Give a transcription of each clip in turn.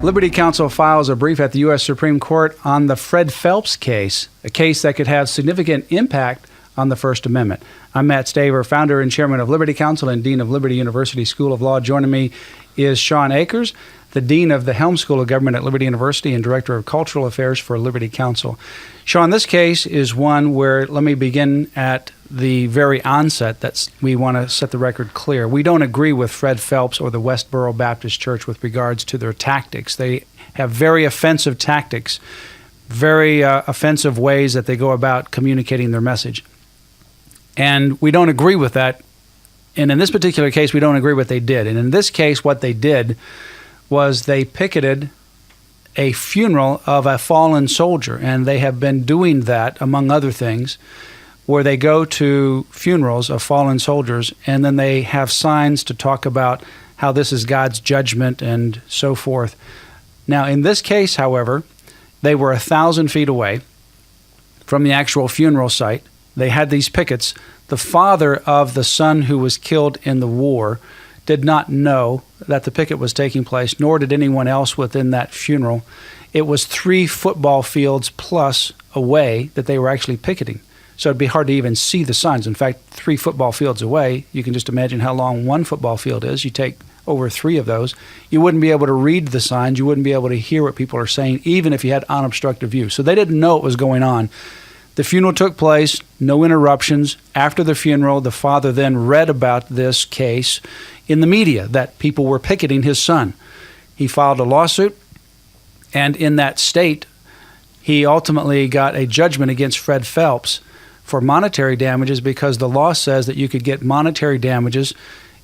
Liberty Counsel files a brief at the U.S. Supreme Court on the Fred Phelps case, a case that could have significant impact on the First Amendment. I'm Matt Staver, founder and chairman of Liberty Counsel and dean of Liberty University School of Law. Joining me is Sean Akers, the dean of the Helms School of Government at Liberty University and director of cultural affairs for Liberty Counsel. Sean, this case is one where, let me begin at the very onset, that we want to set the record clear. We don't agree with Fred Phelps or the Westboro Baptist Church with regards to their tactics. They have very offensive tactics, very offensive ways that they go about communicating their message. And we don't agree with that. And in this particular case, we don't agree what they did. And in this case, what they did was they picketed a funeral of a fallen soldier. And they have been doing that, among other things, where they go to funerals of fallen soldiers, and then they have signs to talk about how this is God's judgment and so forth. Now, in this case, however, they were 1,000 feet away from the actual funeral site. They had these pickets. The father of the son who was killed in the war did not know that the picket was taking place, nor did anyone else within that funeral. It was 3 football fields plus away that they were actually picketing. So it'd be hard to even see the signs. In fact, 3 football fields away, you can just imagine how long one football field is. You take over 3 of those. You wouldn't be able to read the signs. You wouldn't be able to hear what people are saying, even if you had unobstructed view. So they didn't know what was going on. The funeral took place, no interruptions. After the funeral, the father then read about this case in the media, that people were picketing his son. He filed a lawsuit, and in that state, he ultimately got a judgment against Fred Phelps for monetary damages, because the law says that you could get monetary damages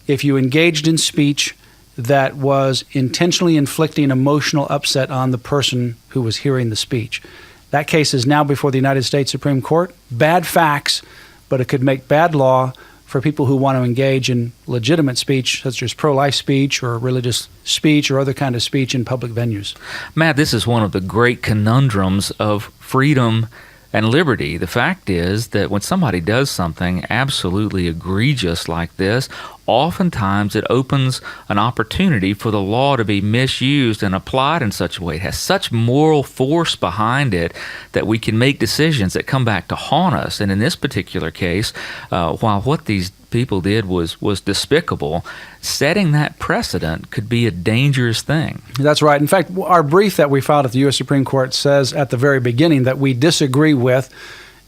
if you engaged in speech that was intentionally inflicting emotional upset on the person who was hearing the speech. That case is now before the United States Supreme Court. Bad facts, but it could make bad law for people who want to engage in legitimate speech, such as pro-life speech or religious speech or other kind of speech in public venues. Matt, this is one of the great conundrums of freedom and liberty. The fact is that when somebody does something absolutely egregious like this, oftentimes it opens an opportunity for the law to be misused and applied in such a way. It has such moral force behind it that we can make decisions that come back to haunt us. And in this particular case, while what these people did was despicable, setting that precedent could be a dangerous thing. That's right. In fact, our brief that we filed at the U.S. Supreme Court says at the very beginning that we disagree with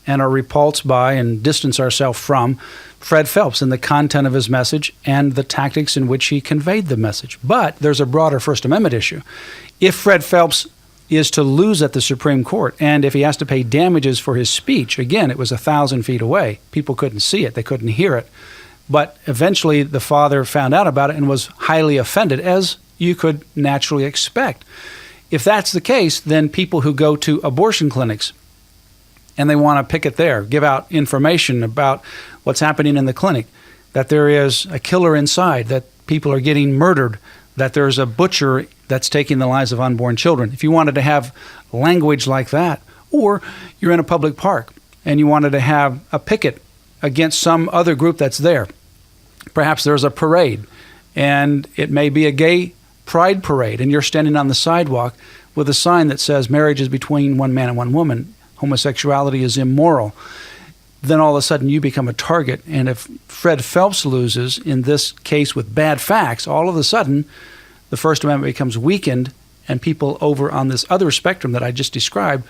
and are repulsed by and distance ourselves from Fred Phelps and the content of his message and the tactics in which he conveyed the message. But there's a broader First Amendment issue. If Fred Phelps is to lose at the Supreme Court, and if he has to pay damages for his speech, again, it was 1,000 feet away. People couldn't see it. They couldn't hear it. But eventually the father found out about it and was highly offended, as you could naturally expect. If that's the case, then people who go to abortion clinics and they want to picket there, give out information about what's happening in the clinic, that there is a killer inside, that people are getting murdered, that there's a butcher that's taking the lives of unborn children. If you wanted to have language like that, or you're in a public park and you wanted to have a picket against some other group that's there, perhaps there's a parade, and it may be a gay pride parade, and you're standing on the sidewalk with a sign that says marriage is between one man and one woman, homosexuality is immoral, then all of a sudden you become a target. And if Fred Phelps loses in this case with bad facts, all of a sudden the First Amendment becomes weakened, and people over on this other spectrum that I just described,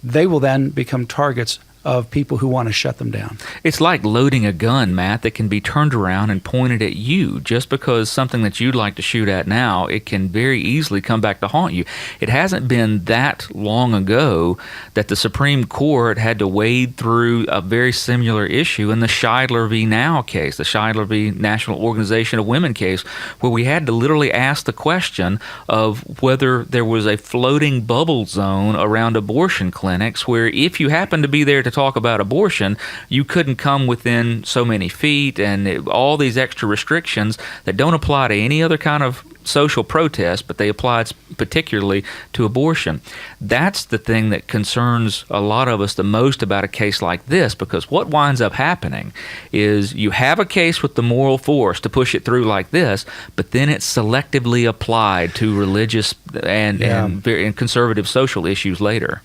they will then become targets of people who want to shut them down. It's like loading a gun, Matt, that can be turned around and pointed at you. Just because something that you'd like to shoot at now, it can very easily come back to haunt you. It hasn't been that long ago that the Supreme Court had to wade through a very similar issue in the Scheidler v. Now case, the Scheidler v. National Organization of Women case, where we had to literally ask the question of whether there was a floating bubble zone around abortion clinics where if you happened to be there to talk about abortion, you couldn't come within so many feet, and all these extra restrictions that don't apply to any other kind of social protest, but they apply particularly to abortion. That's the thing that concerns a lot of us the most about a case like this, because what winds up happening is you have a case with the moral force to push it through like this, but then it's selectively applied to religious and conservative social issues later.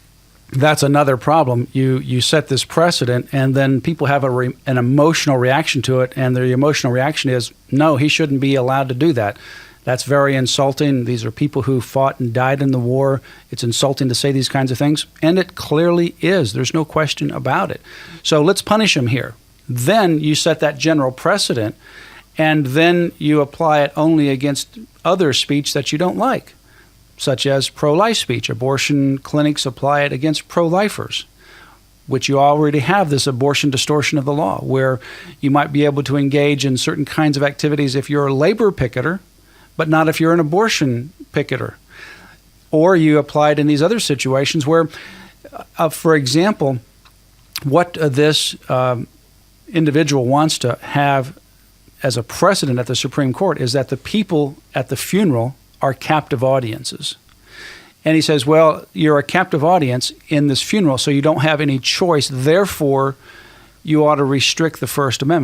That's another problem. You set this precedent, and then people have an emotional reaction to it, and their emotional reaction is, no, he shouldn't be allowed to do that. That's very insulting. These are people who fought and died in the war. It's insulting to say these kinds of things, and it clearly is. There's no question about it. So let's punish him here. Then you set that general precedent, and then you apply it only against other speech that you don't like, such as pro-life speech. Abortion clinics apply it against pro-lifers, which you already have this abortion distortion of the law, where you might be able to engage in certain kinds of activities if you're a labor picketer, but not if you're an abortion picketer. Or you apply it in these other situations where, for example, what this individual wants to have as a precedent at the Supreme Court is that the people at the funeral are captive audiences. And he says, well, you're a captive audience in this funeral, so you don't have any choice. Therefore, you ought to restrict the First Amendment.